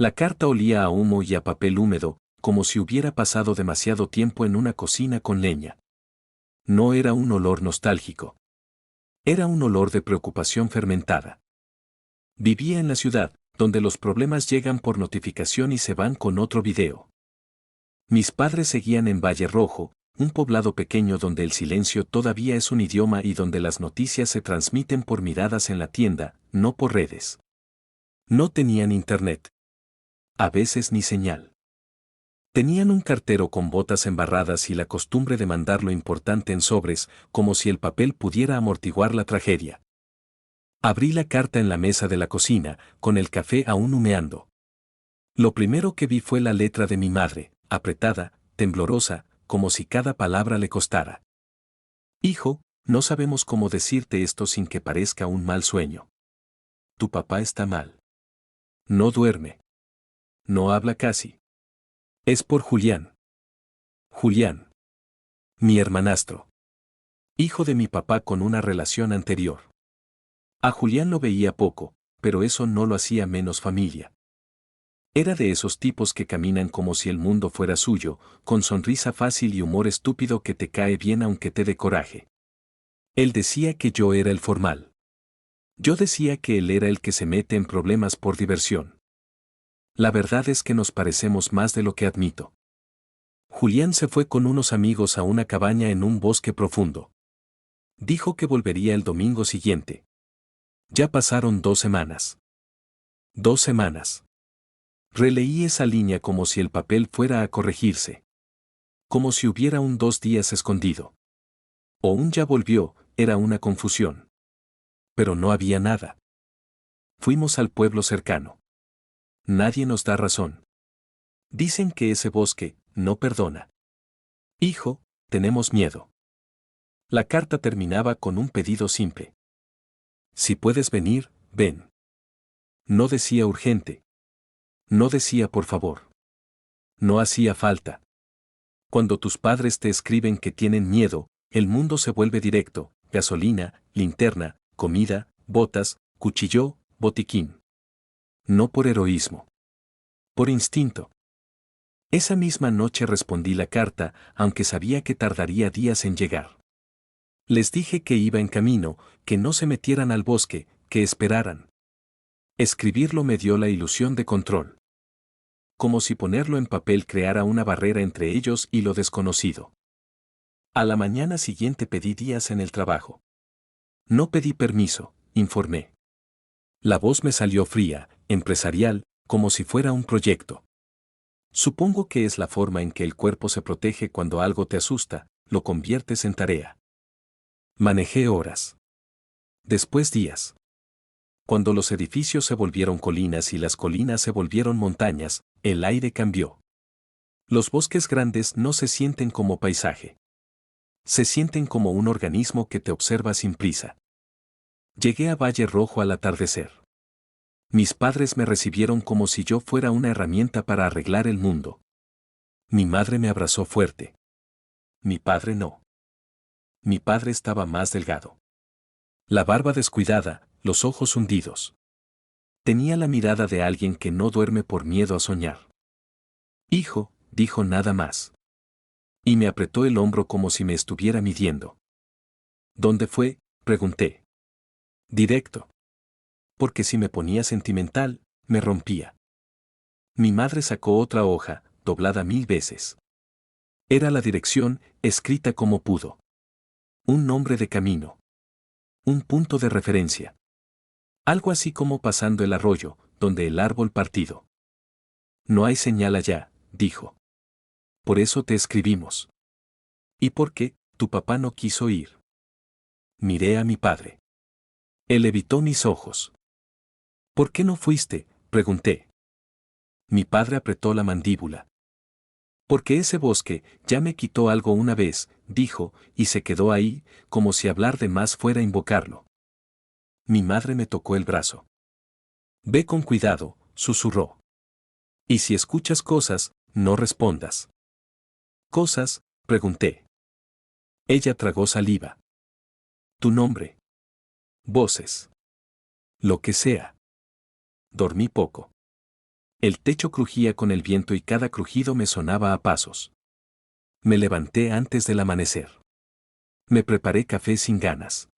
La carta olía a humo y a papel húmedo, como si hubiera pasado demasiado tiempo en una cocina con leña. No era un olor nostálgico. Era un olor de preocupación fermentada. Vivía en la ciudad, donde los problemas llegan por notificación y se van con otro video. Mis padres seguían en Valle Rojo, un poblado pequeño donde el silencio todavía es un idioma y donde las noticias se transmiten por miradas en la tienda, no por redes. No tenían internet. A veces ni señal. Tenían un cartero con botas embarradas y la costumbre de mandar lo importante en sobres, como si el papel pudiera amortiguar la tragedia. Abrí la carta en la mesa de la cocina, con el café aún humeando. Lo primero que vi fue la letra de mi madre, apretada, temblorosa, como si cada palabra le costara. Hijo, no sabemos cómo decirte esto sin que parezca un mal sueño. Tu papá está mal. No duerme. No habla casi. Es por Julián. Julián. Mi hermanastro. Hijo de mi papá con una relación anterior. A Julián lo veía poco, pero eso no lo hacía menos familia. Era de esos tipos que caminan como si el mundo fuera suyo, con sonrisa fácil y humor estúpido que te cae bien aunque te dé coraje. Él decía que yo era el formal. Yo decía que él era el que se mete en problemas por diversión. La verdad es que nos parecemos más de lo que admito. Julián se fue con unos amigos a una cabaña en un bosque profundo. Dijo que volvería el domingo siguiente. Ya pasaron 2 semanas. 2 semanas. Releí esa línea como si el papel fuera a corregirse. Como si hubiera un 2 días escondido. O un ya volvió, era una confusión. Pero no había nada. Fuimos al pueblo cercano. Nadie nos da razón. Dicen que ese bosque no perdona. Hijo, tenemos miedo. La carta terminaba con un pedido simple. Si puedes venir, ven. No decía urgente. No decía por favor. No hacía falta. Cuando tus padres te escriben que tienen miedo, el mundo se vuelve directo: gasolina, linterna, comida, botas, cuchillo, botiquín. No por heroísmo. Por instinto. Esa misma noche respondí la carta, aunque sabía que tardaría días en llegar. Les dije que iba en camino, que no se metieran al bosque, que esperaran. Escribirlo me dio la ilusión de control. Como si ponerlo en papel creara una barrera entre ellos y lo desconocido. A la mañana siguiente pedí días en el trabajo. No pedí permiso, informé. La voz me salió fría, empresarial, como si fuera un proyecto. Supongo que es la forma en que el cuerpo se protege cuando algo te asusta, lo conviertes en tarea. Manejé horas. Después días. Cuando los edificios se volvieron colinas y las colinas se volvieron montañas, el aire cambió. Los bosques grandes no se sienten como paisaje. Se sienten como un organismo que te observa sin prisa. Llegué a Valle Rojo al atardecer. Mis padres me recibieron como si yo fuera una herramienta para arreglar el mundo. Mi madre me abrazó fuerte. Mi padre no. Mi padre estaba más delgado. La barba descuidada, los ojos hundidos. Tenía la mirada de alguien que no duerme por miedo a soñar. Hijo, dijo nada más. Y me apretó el hombro como si me estuviera midiendo. ¿Dónde fue?, pregunté. Directo. Porque si me ponía sentimental, me rompía. Mi madre sacó otra hoja, doblada 1000 veces. Era la dirección, escrita como pudo. Un nombre de camino. Un punto de referencia. Algo así como pasando el arroyo, donde el árbol partido. No hay señal allá, dijo. Por eso te escribimos. ¿Y por qué tu papá no quiso ir? Miré a mi padre. Él evitó mis ojos. ¿Por qué no fuiste?, pregunté. Mi padre apretó la mandíbula. Porque ese bosque ya me quitó algo una vez, dijo, y se quedó ahí, como si hablar de más fuera invocarlo. Mi madre me tocó el brazo. Ve con cuidado, susurró. Y si escuchas cosas, no respondas. ¿Cosas?, pregunté. Ella tragó saliva. Tu nombre. Voces. Lo que sea. Dormí poco. El techo crujía con el viento y cada crujido me sonaba a pasos. Me levanté antes del amanecer. Me preparé café sin ganas.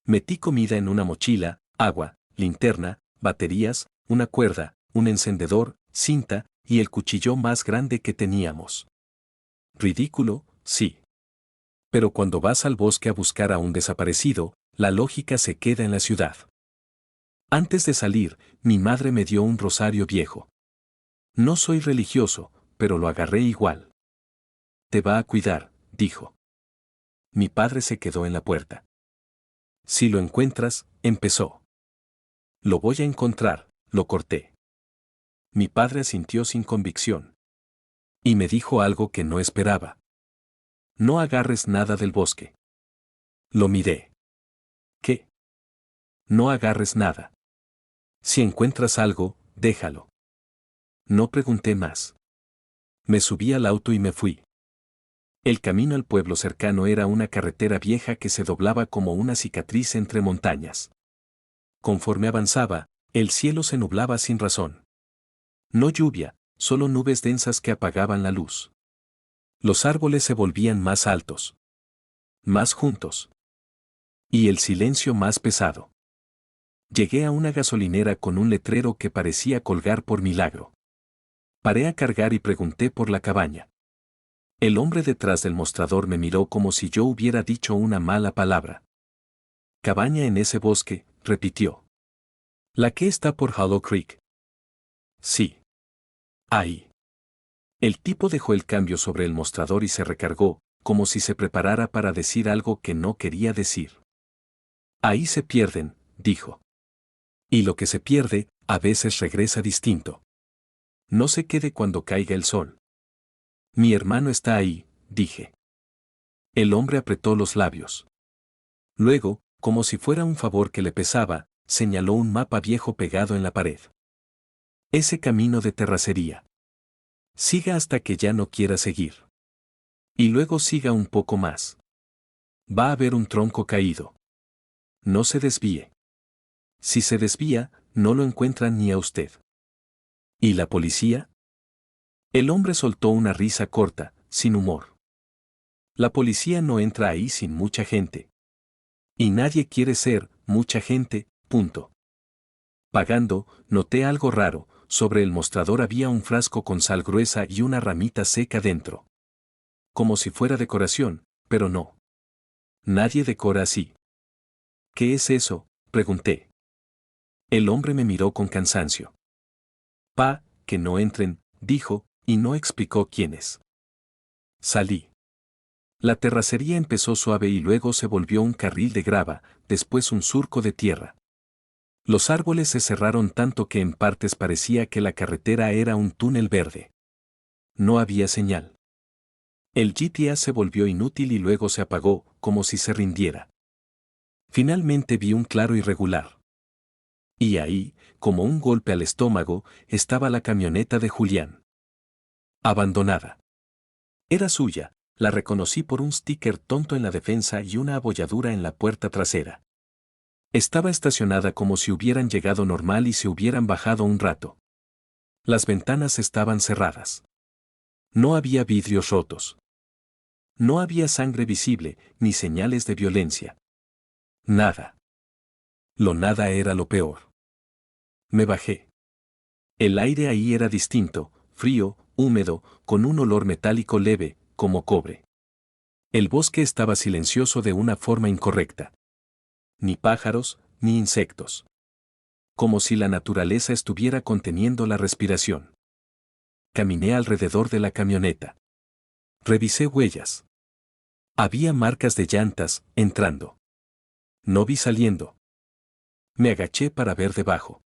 Metí comida en una mochila, agua, linterna, baterías, una cuerda, un encendedor, cinta y el cuchillo más grande que teníamos. Ridículo, sí. Pero cuando vas al bosque a buscar a un desaparecido, la lógica se queda en la ciudad. Antes de salir, mi madre me dio un rosario viejo. No soy religioso, pero lo agarré igual. Te va a cuidar, dijo. Mi padre se quedó en la puerta. Si lo encuentras, empezó. Lo voy a encontrar, lo corté. Mi padre asintió sin convicción. Y me dijo algo que no esperaba. No agarres nada del bosque. Lo miré. ¿Qué? No agarres nada. Si encuentras algo, déjalo. No pregunté más. Me subí al auto y me fui. El camino al pueblo cercano era una carretera vieja que se doblaba como una cicatriz entre montañas. Conforme avanzaba, el cielo se nublaba sin razón. No lluvia, solo nubes densas que apagaban la luz. Los árboles se volvían más altos. Más juntos. Y el silencio más pesado. Llegué a una gasolinera con un letrero que parecía colgar por milagro. Paré a cargar y pregunté por la cabaña. El hombre detrás del mostrador me miró como si yo hubiera dicho una mala palabra. Cabaña en ese bosque, repitió. ¿La que está por Hollow Creek? Sí. Ahí. El tipo dejó el cambio sobre el mostrador y se recargó, como si se preparara para decir algo que no quería decir. Ahí se pierden, dijo. Y lo que se pierde, a veces regresa distinto. No se quede cuando caiga el sol. Mi hermano está ahí, dije. El hombre apretó los labios. Luego, como si fuera un favor que le pesaba, señaló un mapa viejo pegado en la pared. Ese camino de terracería. Siga hasta que ya no quiera seguir. Y luego siga un poco más. Va a haber un tronco caído. No se desvíe. Si se desvía, no lo encuentran ni a usted. ¿Y la policía? El hombre soltó una risa corta, sin humor. La policía no entra ahí sin mucha gente. Y nadie quiere ser mucha gente, punto. Pagando, noté algo raro, sobre el mostrador había un frasco con sal gruesa y una ramita seca dentro. Como si fuera decoración, pero no. Nadie decora así. ¿Qué es eso?, pregunté. El hombre me miró con cansancio. Que no entren, dijo, y no explicó quiénes. Salí. La terracería empezó suave y luego se volvió un carril de grava, después un surco de tierra. Los árboles se cerraron tanto que en partes parecía que la carretera era un túnel verde. No había señal. El GPS se volvió inútil y luego se apagó, como si se rindiera. Finalmente vi un claro irregular. Y ahí, como un golpe al estómago, estaba la camioneta de Julián. Abandonada. Era suya, la reconocí por un sticker tonto en la defensa y una abolladura en la puerta trasera. Estaba estacionada como si hubieran llegado normal y se hubieran bajado un rato. Las ventanas estaban cerradas. No había vidrios rotos. No había sangre visible, ni señales de violencia. Nada. Lo nada era lo peor. Me bajé. El aire ahí era distinto, frío, húmedo, con un olor metálico leve, como cobre. El bosque estaba silencioso de una forma incorrecta. Ni pájaros, ni insectos. Como si la naturaleza estuviera conteniendo la respiración. Caminé alrededor de la camioneta. Revisé huellas. Había marcas de llantas, entrando. No vi saliendo. Me agaché para ver debajo.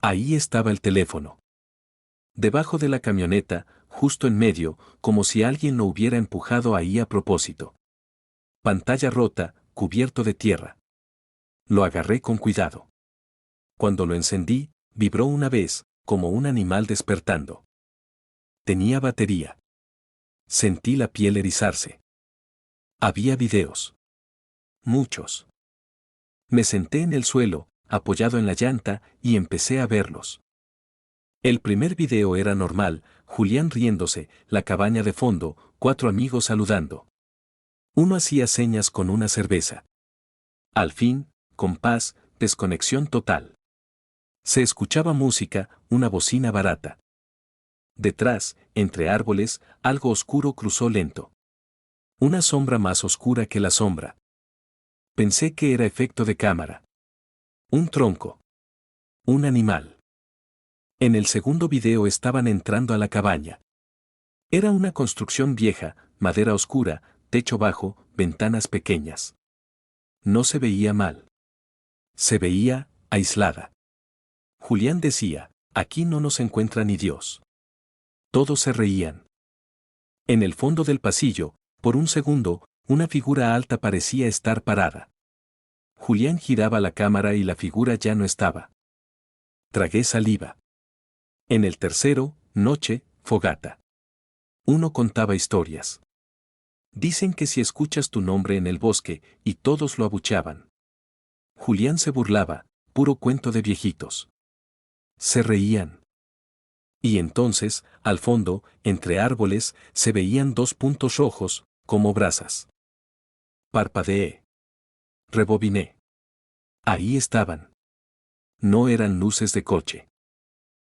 Ahí estaba el teléfono. Debajo de la camioneta, justo en medio, como si alguien lo hubiera empujado ahí a propósito. Pantalla rota, cubierto de tierra. Lo agarré con cuidado. Cuando lo encendí, vibró una vez, como un animal despertando. Tenía batería. Sentí la piel erizarse. Había videos. Muchos. Me senté en el suelo, apoyado en la llanta, y empecé a verlos. El primer video era normal, Julián riéndose, la cabaña de fondo, 4 amigos saludando. Uno hacía señas con una cerveza. Al fin, compás, desconexión total. Se escuchaba música, una bocina barata. Detrás, entre árboles, algo oscuro cruzó lento. Una sombra más oscura que la sombra. Pensé que era efecto de cámara. Un tronco. Un animal. En el segundo video estaban entrando a la cabaña. Era una construcción vieja, madera oscura, techo bajo, ventanas pequeñas. No se veía mal. Se veía aislada. Julián decía, aquí no nos encuentra ni Dios. Todos se reían. En el fondo del pasillo, por un segundo, una figura alta parecía estar parada. Julián giraba la cámara y la figura ya no estaba. Tragué saliva. En el tercero, noche, fogata. Uno contaba historias. Dicen que si escuchas tu nombre en el bosque, y todos lo abucheaban. Julián se burlaba, puro cuento de viejitos. Se reían. Y entonces, al fondo, entre árboles, se veían 2 puntos rojos, como brasas. Parpadeé. Rebobiné. Ahí estaban. No eran luces de coche.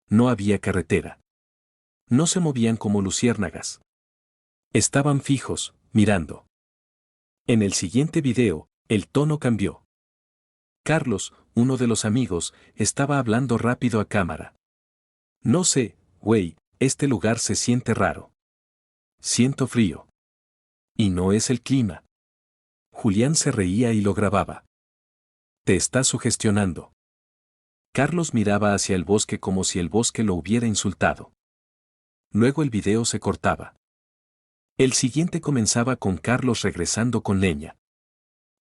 No había carretera. No se movían como luciérnagas. Estaban fijos, mirando. En el siguiente video, el tono cambió. Carlos, uno de los amigos, estaba hablando rápido a cámara. No sé, güey, este lugar se siente raro. Siento frío. Y no es el clima. Julián se reía y lo grababa. Te estás sugestionando. Carlos miraba hacia el bosque como si el bosque lo hubiera insultado. Luego el video se cortaba. El siguiente comenzaba con Carlos regresando con leña.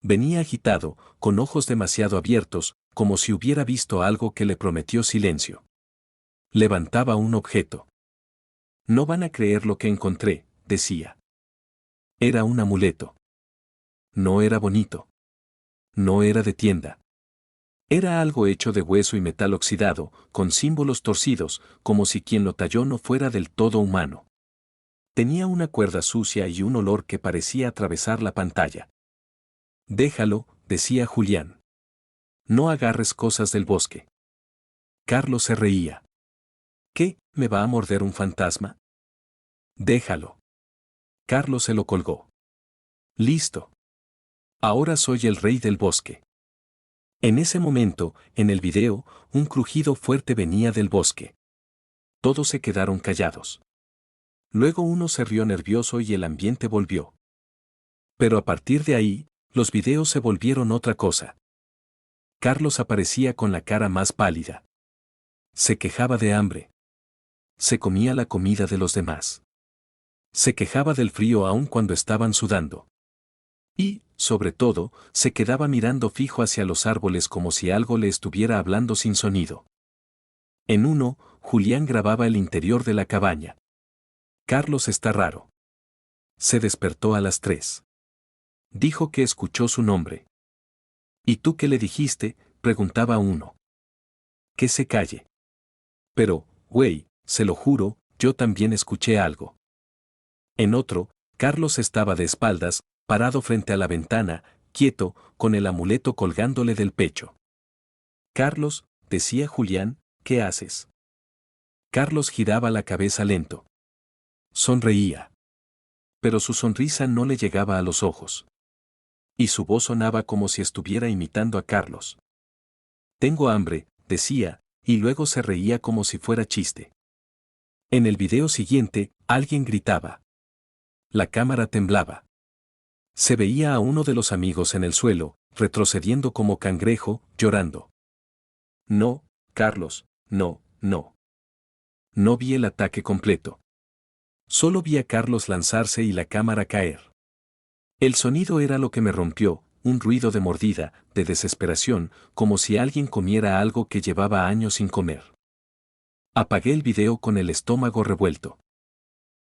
Venía agitado, con ojos demasiado abiertos, como si hubiera visto algo que le prometió silencio. Levantaba un objeto. No van a creer lo que encontré, decía. Era un amuleto. No era bonito. No era de tienda. Era algo hecho de hueso y metal oxidado, con símbolos torcidos, como si quien lo talló no fuera del todo humano. Tenía una cuerda sucia y un olor que parecía atravesar la pantalla. Déjalo, decía Julián. No agarres cosas del bosque. Carlos se reía. ¿Qué, me va a morder un fantasma? Déjalo. Carlos se lo colgó. Listo. Ahora soy el rey del bosque. En ese momento, en el video, un crujido fuerte venía del bosque. Todos se quedaron callados. Luego uno se rió nervioso y el ambiente volvió. Pero a partir de ahí, los videos se volvieron otra cosa. Carlos aparecía con la cara más pálida. Se quejaba de hambre. Se comía la comida de los demás. Se quejaba del frío aun cuando estaban sudando. Y, sobre todo, se quedaba mirando fijo hacia los árboles como si algo le estuviera hablando sin sonido. En uno, Julián grababa el interior de la cabaña. Carlos está raro. Se despertó a las 3. Dijo que escuchó su nombre. ¿Y tú qué le dijiste?, preguntaba uno. Que se calle. Pero, güey, se lo juro, yo también escuché algo. En otro, Carlos estaba de espaldas, parado frente a la ventana, quieto, con el amuleto colgándole del pecho. Carlos, decía Julián, ¿qué haces? Carlos giraba la cabeza lento. Sonreía. Pero su sonrisa no le llegaba a los ojos. Y su voz sonaba como si estuviera imitando a Carlos. Tengo hambre, decía, y luego se reía como si fuera chiste. En el video siguiente, alguien gritaba. La cámara temblaba. Se veía a uno de los amigos en el suelo, retrocediendo como cangrejo, llorando. No, Carlos, no, no. No vi el ataque completo. Solo vi a Carlos lanzarse y la cámara caer. El sonido era lo que me rompió, un ruido de mordida, de desesperación, como si alguien comiera algo que llevaba años sin comer. Apagué el video con el estómago revuelto.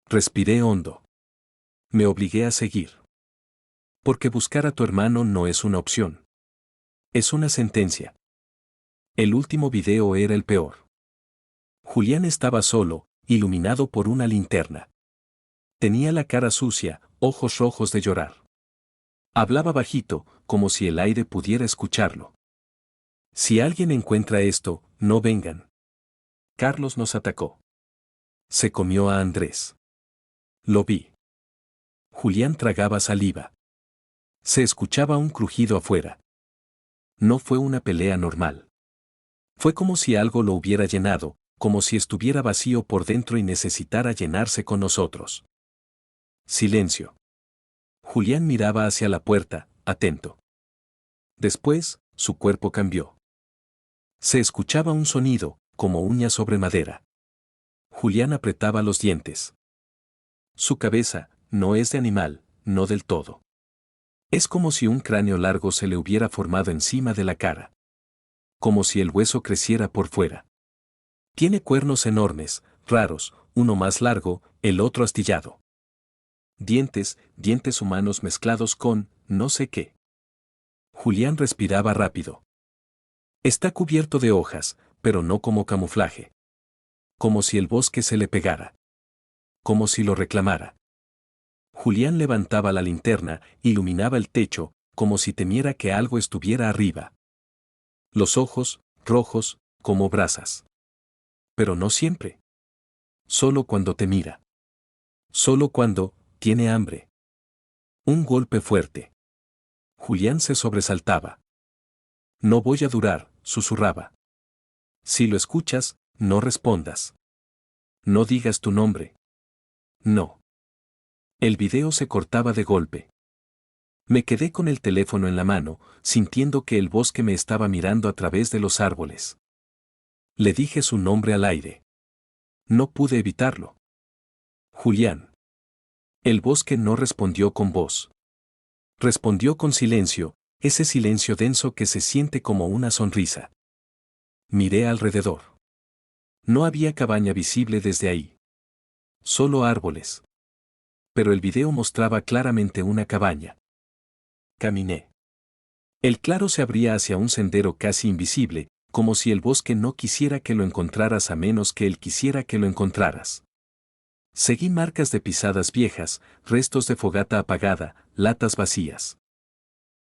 Respiré hondo. Me obligué a seguir. Porque buscar a tu hermano no es una opción. Es una sentencia. El último video era el peor. Julián estaba solo, iluminado por una linterna. Tenía la cara sucia, ojos rojos de llorar. Hablaba bajito, como si el aire pudiera escucharlo. Si alguien encuentra esto, no vengan. Carlos nos atacó. Se comió a Andrés. Lo vi. Julián tragaba saliva. Se escuchaba un crujido afuera. No fue una pelea normal. Fue como si algo lo hubiera llenado, como si estuviera vacío por dentro y necesitara llenarse con nosotros. Silencio. Julián miraba hacia la puerta, atento. Después, su cuerpo cambió. Se escuchaba un sonido, como uñas sobre madera. Julián apretaba los dientes. Su cabeza, no es de animal, no del todo. Es como si un cráneo largo se le hubiera formado encima de la cara. Como si el hueso creciera por fuera. Tiene cuernos enormes, raros, uno más largo, el otro astillado. Dientes humanos mezclados con, no sé qué. Julián respiraba rápido. Está cubierto de hojas, pero no como camuflaje. Como si el bosque se le pegara. Como si lo reclamara. Julián levantaba la linterna, iluminaba el techo, como si temiera que algo estuviera arriba. Los ojos, rojos, como brasas. Pero no siempre. Solo cuando te mira. Solo cuando tiene hambre. Un golpe fuerte. Julián se sobresaltaba. No voy a durar, susurraba. Si lo escuchas, no respondas. No digas tu nombre. No. El video se cortaba de golpe. Me quedé con el teléfono en la mano, sintiendo que el bosque me estaba mirando a través de los árboles. Le dije su nombre al aire. No pude evitarlo. Julián. El bosque no respondió con voz. Respondió con silencio, ese silencio denso que se siente como una sonrisa. Miré alrededor. No había cabaña visible desde ahí. Solo árboles. Pero el video mostraba claramente una cabaña. Caminé. El claro se abría hacia un sendero casi invisible, como si el bosque no quisiera que lo encontraras a menos que él quisiera que lo encontraras. Seguí marcas de pisadas viejas, restos de fogata apagada, latas vacías.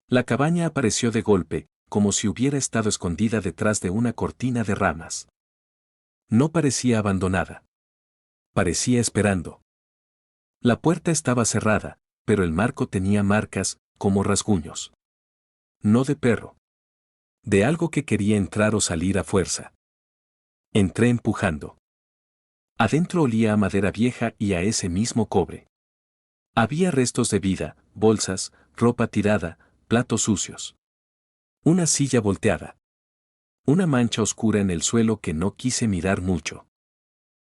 La cabaña apareció de golpe, como si hubiera estado escondida detrás de una cortina de ramas. No parecía abandonada. Parecía esperando. La puerta estaba cerrada, pero el marco tenía marcas, como rasguños. No de perro. De algo que quería entrar o salir a fuerza. Entré empujando. Adentro olía a madera vieja y a ese mismo cobre. Había restos de vida, bolsas, ropa tirada, platos sucios. Una silla volteada. Una mancha oscura en el suelo que no quise mirar mucho.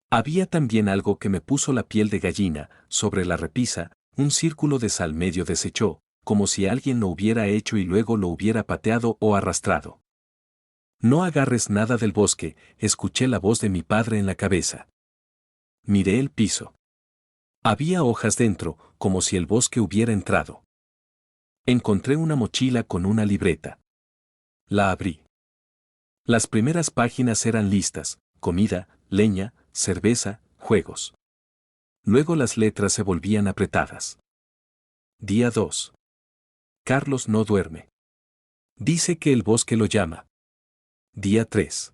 Había también algo que me puso la piel de gallina, sobre la repisa, un círculo de sal medio deshecho, como si alguien lo hubiera hecho y luego lo hubiera pateado o arrastrado. No agarres nada del bosque, escuché la voz de mi padre en la cabeza. Miré el piso. Había hojas dentro, como si el bosque hubiera entrado. Encontré una mochila con una libreta. La abrí. Las primeras páginas eran listas, comida, leña, cerveza, juegos. Luego las letras se volvían apretadas. Día 2. Carlos no duerme. Dice que el bosque lo llama. Día 3.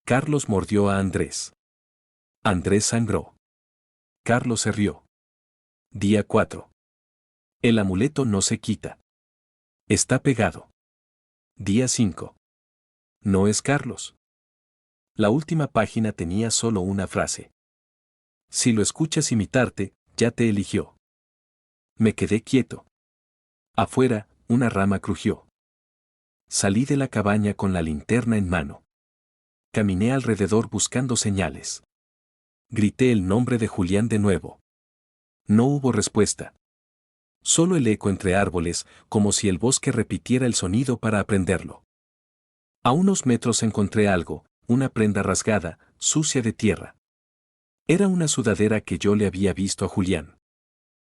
Carlos mordió a Andrés. Andrés sangró. Carlos se rió. Día 4. El amuleto no se quita. Está pegado. Día 5. No es Carlos. La última página tenía solo una frase. Si lo escuchas imitarte, ya te eligió. Me quedé quieto. Afuera, una rama crujió. Salí de la cabaña con la linterna en mano. Caminé alrededor buscando señales. Grité el nombre de Julián de nuevo. No hubo respuesta. Solo el eco entre árboles, como si el bosque repitiera el sonido para aprenderlo. A unos metros encontré algo, una prenda rasgada, sucia de tierra. Era una sudadera que yo le había visto a Julián.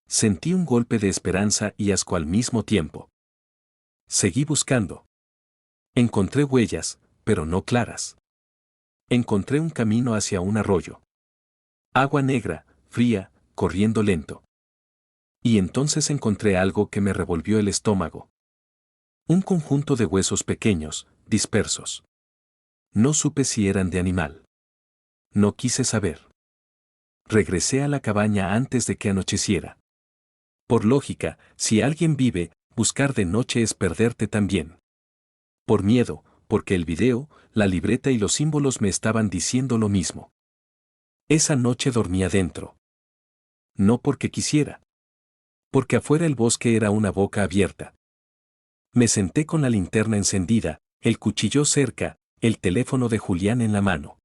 Sentí un golpe de esperanza y asco al mismo tiempo. Seguí buscando. Encontré huellas, pero no claras. Encontré un camino hacia un arroyo. Agua negra, fría, corriendo lento. Y entonces encontré algo que me revolvió el estómago. Un conjunto de huesos pequeños, dispersos. No supe si eran de animal. No quise saber. Regresé a la cabaña antes de que anocheciera. Por lógica, si alguien vive, buscar de noche es perderte también. Por miedo, porque el video, la libreta y los símbolos me estaban diciendo lo mismo. Esa noche dormía dentro. No porque quisiera. Porque afuera el bosque era una boca abierta. Me senté con la linterna encendida, el cuchillo cerca, el teléfono de Julián en la mano.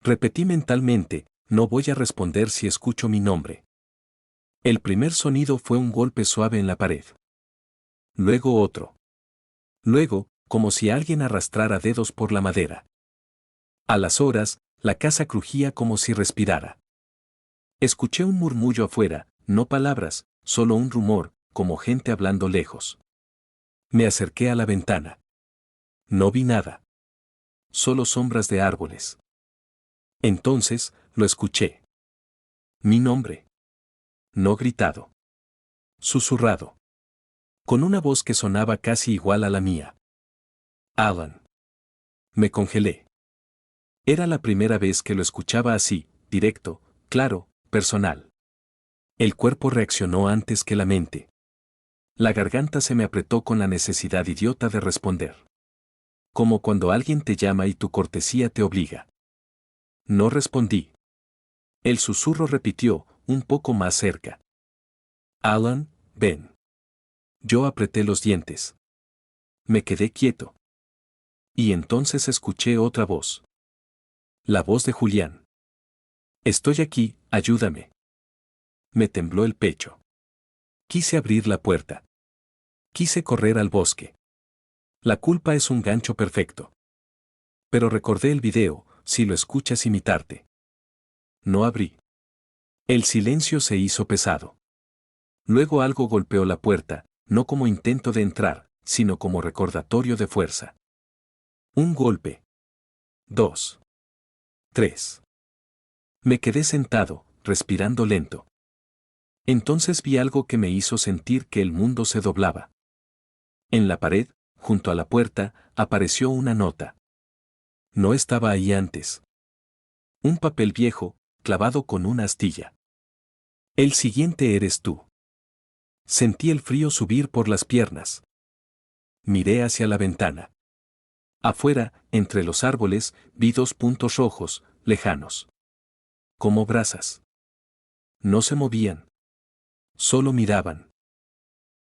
Repetí mentalmente, no voy a responder si escucho mi nombre. El primer sonido fue un golpe suave en la pared. Luego otro. Luego, como si alguien arrastrara dedos por la madera. A las horas, la casa crujía como si respirara. Escuché un murmullo afuera, no palabras, solo un rumor, como gente hablando lejos. Me acerqué a la ventana. No vi nada. Solo sombras de árboles. Entonces, lo escuché. Mi nombre. No gritado. Susurrado. Con una voz que sonaba casi igual a la mía. Alan. Me congelé. Era la primera vez que lo escuchaba así, directo, claro, personal. El cuerpo reaccionó antes que la mente. La garganta se me apretó con la necesidad idiota de responder. Como cuando alguien te llama y tu cortesía te obliga. No respondí. El susurro repitió, un poco más cerca. Alan, ven. Yo apreté los dientes. Me quedé quieto. Y entonces escuché otra voz. La voz de Julián. Estoy aquí, ayúdame. Me tembló el pecho. Quise abrir la puerta. Quise correr al bosque. La culpa es un gancho perfecto. Pero recordé el video, si lo escuchas imitarte. No abrí. El silencio se hizo pesado. Luego algo golpeó la puerta, no como intento de entrar, sino como recordatorio de fuerza. Un golpe. 2. 3. Me quedé sentado, respirando lento. Entonces vi algo que me hizo sentir que el mundo se doblaba. En la pared, junto a la puerta, apareció una nota. No estaba ahí antes. Un papel viejo, clavado con una astilla. El siguiente eres tú. Sentí el frío subir por las piernas. Miré hacia la ventana. Afuera, entre los árboles, vi 2 puntos rojos, lejanos. Como brasas. No se movían. Solo miraban.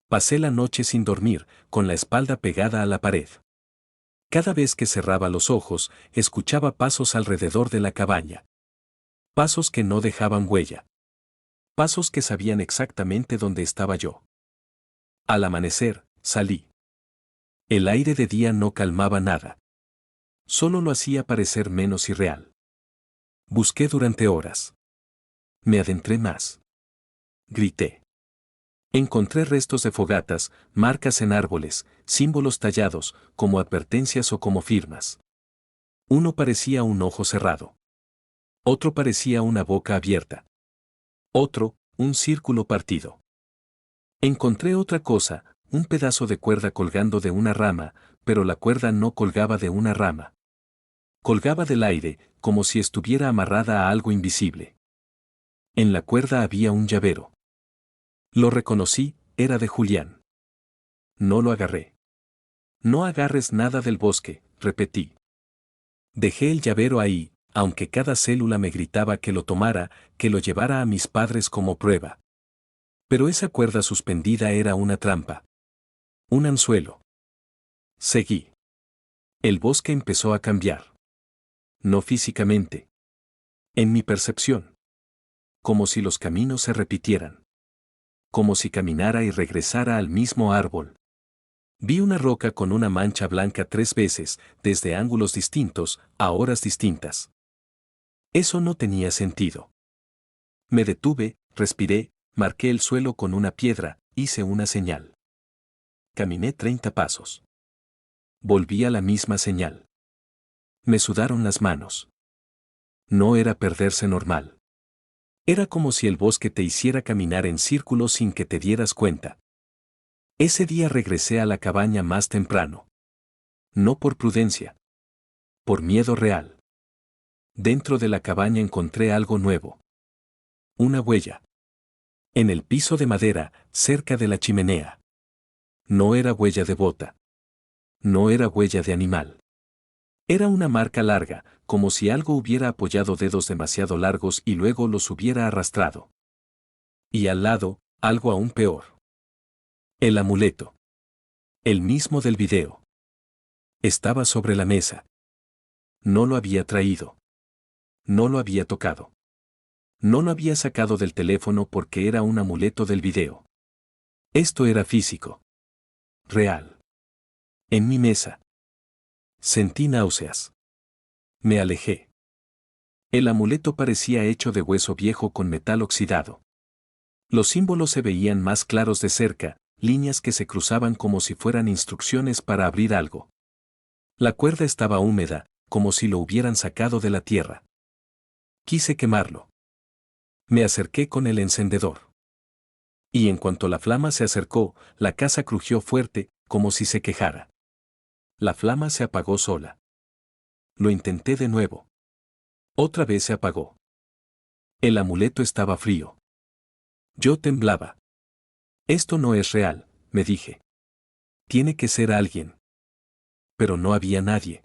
Pasé la noche sin dormir, con la espalda pegada a la pared. Cada vez que cerraba los ojos, escuchaba pasos alrededor de la cabaña. Pasos que no dejaban huella. Pasos que sabían exactamente dónde estaba yo. Al amanecer, salí. El aire de día no calmaba nada. Solo lo hacía parecer menos irreal. Busqué durante horas. Me adentré más. Grité. Encontré restos de fogatas, marcas en árboles, símbolos tallados, como advertencias o como firmas. Uno parecía un ojo cerrado. Otro parecía una boca abierta. Otro, un círculo partido. Encontré otra cosa, un pedazo de cuerda colgando de una rama, pero la cuerda no colgaba de una rama. Colgaba del aire, como si estuviera amarrada a algo invisible. En la cuerda había un llavero. Lo reconocí, era de Julián. No lo agarré. No agarres nada del bosque, repetí. Dejé el llavero ahí, aunque cada célula me gritaba que lo tomara, que lo llevara a mis padres como prueba. Pero esa cuerda suspendida era una trampa. Un anzuelo. Seguí. El bosque empezó a cambiar. No físicamente. En mi percepción. Como si los caminos se repitieran. Como si caminara y regresara al mismo árbol. Vi una roca con una mancha blanca 3 veces, desde ángulos distintos, a horas distintas. Eso no tenía sentido. Me detuve, respiré, marqué el suelo con una piedra, hice una señal. Caminé 30 pasos. Volví a la misma señal. Me sudaron las manos. No era perderse normal. Era como si el bosque te hiciera caminar en círculos sin que te dieras cuenta. Ese día regresé a la cabaña más temprano. No por prudencia. Por miedo real. Dentro de la cabaña encontré algo nuevo. Una huella. En el piso de madera, cerca de la chimenea. No era huella de bota. No era huella de animal. Era una marca larga, como si algo hubiera apoyado dedos demasiado largos y luego los hubiera arrastrado. Y al lado, algo aún peor. El amuleto. El mismo del video. Estaba sobre la mesa. No lo había traído. No lo había tocado. No lo había sacado del teléfono porque era un amuleto del video. Esto era físico. Real. En mi mesa. Sentí náuseas. Me alejé. El amuleto parecía hecho de hueso viejo con metal oxidado. Los símbolos se veían más claros de cerca, líneas que se cruzaban como si fueran instrucciones para abrir algo. La cuerda estaba húmeda, como si lo hubieran sacado de la tierra. Quise quemarlo. Me acerqué con el encendedor. Y en cuanto la flama se acercó, la casa crujió fuerte, como si se quejara. La flama se apagó sola. Lo intenté de nuevo. Otra vez se apagó. El amuleto estaba frío. Yo temblaba. Esto no es real, me dije. Tiene que ser alguien. Pero no había nadie.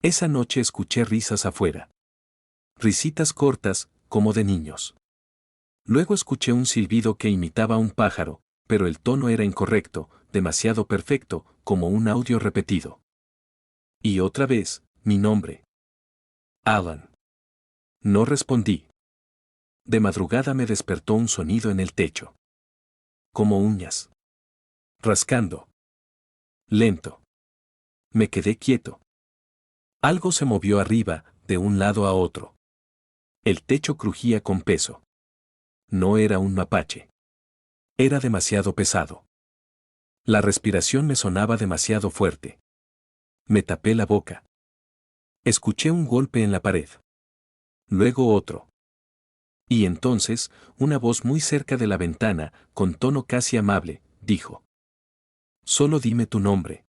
Esa noche escuché risas afuera. Risitas cortas, como de niños. Luego escuché un silbido que imitaba a un pájaro, pero el tono era incorrecto, demasiado perfecto, como un audio repetido. Y otra vez, mi nombre. Alan. No respondí. De madrugada me despertó un sonido en el techo. Como uñas. Rascando. Lento. Me quedé quieto. Algo se movió arriba, de un lado a otro. El techo crujía con peso. No era un mapache. Era demasiado pesado. La respiración me sonaba demasiado fuerte. Me tapé la boca. Escuché un golpe en la pared. Luego otro. Y entonces, una voz muy cerca de la ventana, con tono casi amable, dijo: «Solo dime tu nombre».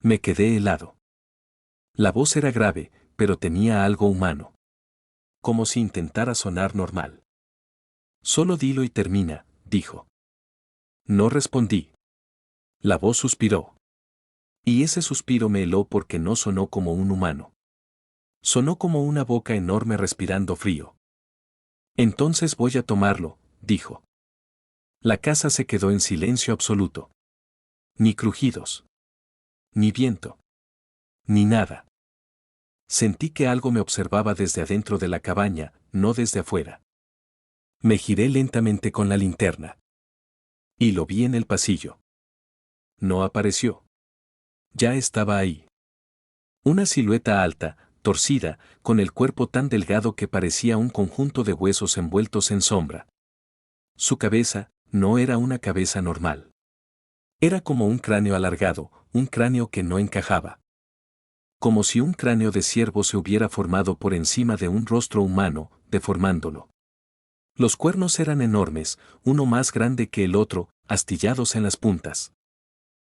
Me quedé helado. La voz era grave, pero tenía algo humano. Como si intentara sonar normal. «Solo dilo y termina», dijo. No respondí. La voz suspiró. Y ese suspiro me heló porque no sonó como un humano. Sonó como una boca enorme respirando frío. «Entonces voy a tomarlo», dijo. La casa se quedó en silencio absoluto. Ni crujidos. Ni viento. Ni nada. Sentí que algo me observaba desde adentro de la cabaña, no desde afuera. Me giré lentamente con la linterna. Y lo vi en el pasillo. No apareció. Ya estaba ahí. Una silueta alta, torcida, con el cuerpo tan delgado que parecía un conjunto de huesos envueltos en sombra. Su cabeza no era una cabeza normal. Era como un cráneo alargado, un cráneo que no encajaba. Como si un cráneo de ciervo se hubiera formado por encima de un rostro humano, deformándolo. Los cuernos eran enormes, uno más grande que el otro, astillados en las puntas.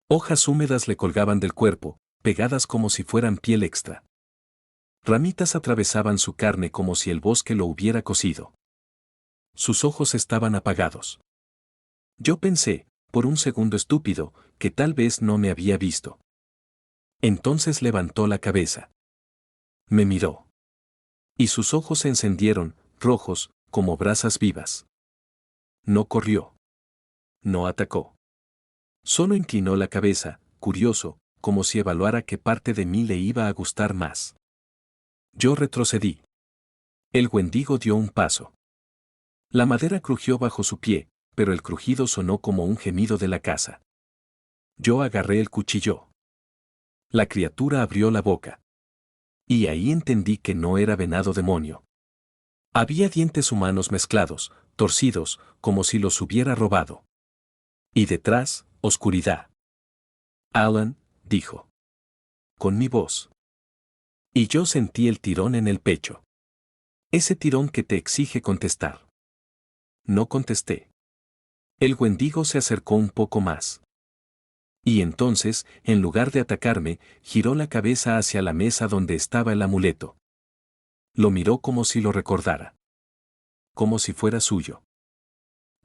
Hojas húmedas le colgaban del cuerpo, pegadas como si fueran piel extra. Ramitas atravesaban su carne como si el bosque lo hubiera cosido. Sus ojos estaban apagados. Yo pensé, por un segundo estúpido, que tal vez no me había visto. Entonces levantó la cabeza. Me miró. Y sus ojos se encendieron, rojos, como brasas vivas. No corrió. No atacó. Solo inclinó la cabeza, curioso, como si evaluara qué parte de mí le iba a gustar más. Yo retrocedí. El wendigo dio un paso. La madera crujió bajo su pie, pero el crujido sonó como un gemido de la casa. Yo agarré el cuchillo. La criatura abrió la boca. Y ahí entendí que no era venado demonio. Había dientes humanos mezclados, torcidos, como si los hubiera robado. Y detrás, oscuridad. «Alan», dijo. Con mi voz. Y yo sentí el tirón en el pecho. Ese tirón que te exige contestar. No contesté. El Wendigo se acercó un poco más. Y entonces, en lugar de atacarme, giró la cabeza hacia la mesa donde estaba el amuleto. Lo miró como si lo recordara. Como si fuera suyo.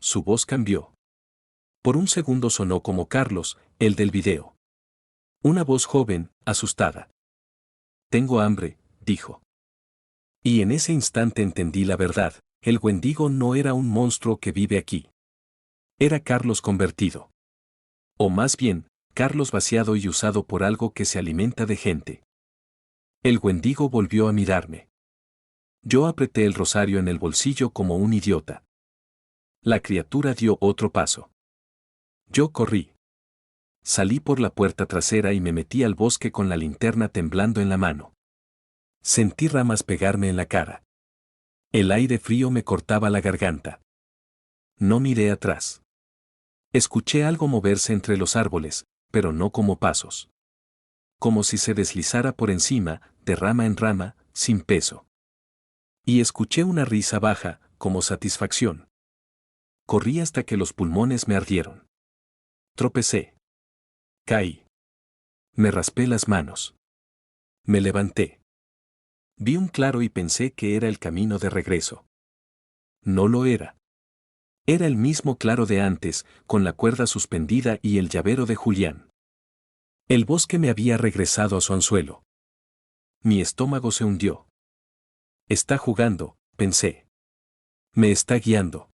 Su voz cambió. Por un segundo sonó como Carlos, el del video. Una voz joven, asustada. Tengo hambre, dijo. Y en ese instante entendí la verdad, el Wendigo no era un monstruo que vive aquí. Era Carlos convertido. O más bien, Carlos vaciado y usado por algo que se alimenta de gente. El Wendigo volvió a mirarme. Yo apreté el rosario en el bolsillo como un idiota. La criatura dio otro paso. Yo corrí. Salí por la puerta trasera y me metí al bosque con la linterna temblando en la mano. Sentí ramas pegarme en la cara. El aire frío me cortaba la garganta. No miré atrás. Escuché algo moverse entre los árboles, pero no como pasos. Como si se deslizara por encima, de rama en rama, sin peso. Y escuché una risa baja, como satisfacción. Corrí hasta que los pulmones me ardieron. Tropecé. Caí. Me raspé las manos. Me levanté. Vi un claro y pensé que era el camino de regreso. No lo era. Era el mismo claro de antes, con la cuerda suspendida y el llavero de Julián. El bosque me había regresado a su anzuelo. Mi estómago se hundió. Está jugando, pensé. Me está guiando.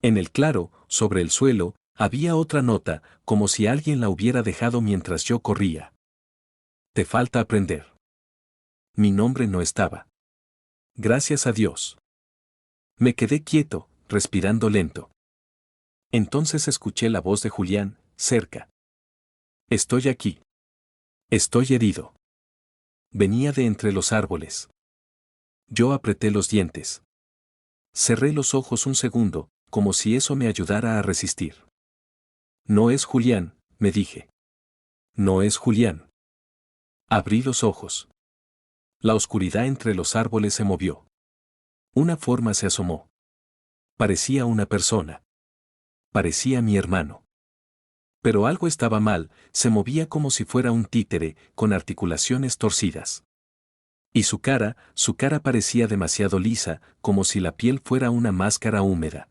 En el claro, sobre el suelo, había otra nota, como si alguien la hubiera dejado mientras yo corría. Te falta aprender. Mi nombre no estaba. Gracias a Dios. Me quedé quieto, respirando lento. Entonces escuché la voz de Julián, cerca. Estoy aquí. Estoy herido. Venía de entre los árboles. Yo apreté los dientes. Cerré los ojos un segundo, como si eso me ayudara a resistir. No es Julián, me dije. No es Julián. Abrí los ojos. La oscuridad entre los árboles se movió. Una forma se asomó. Parecía una persona. Parecía mi hermano. Pero algo estaba mal, se movía como si fuera un títere, con articulaciones torcidas. Y su cara parecía demasiado lisa, como si la piel fuera una máscara húmeda.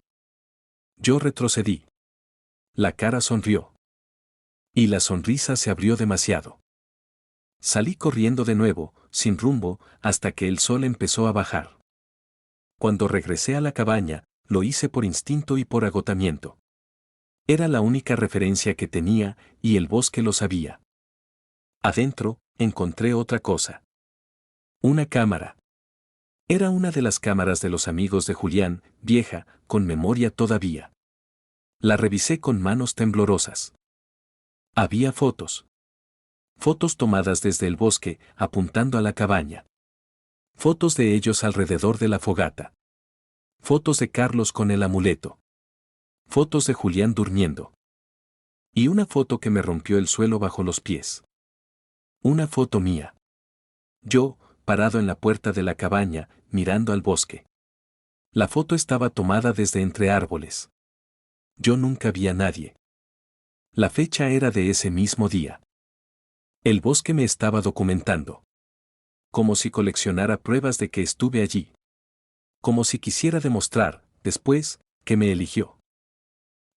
Yo retrocedí. La cara sonrió. Y la sonrisa se abrió demasiado. Salí corriendo de nuevo, sin rumbo, hasta que el sol empezó a bajar. Cuando regresé a la cabaña, lo hice por instinto y por agotamiento. Era la única referencia que tenía, y el bosque lo sabía. Adentro, encontré otra cosa. Una cámara. Era una de las cámaras de los amigos de Julián, vieja, con memoria todavía. La revisé con manos temblorosas. Había fotos. Fotos tomadas desde el bosque, apuntando a la cabaña. Fotos de ellos alrededor de la fogata. Fotos de Carlos con el amuleto. Fotos de Julián durmiendo. Y una foto que me rompió el suelo bajo los pies. Una foto mía. Yo, parado en la puerta de la cabaña, mirando al bosque. La foto estaba tomada desde entre árboles. Yo nunca vi a nadie. La fecha era de ese mismo día. El bosque me estaba documentando. Como si coleccionara pruebas de que estuve allí. Como si quisiera demostrar, después, que me eligió.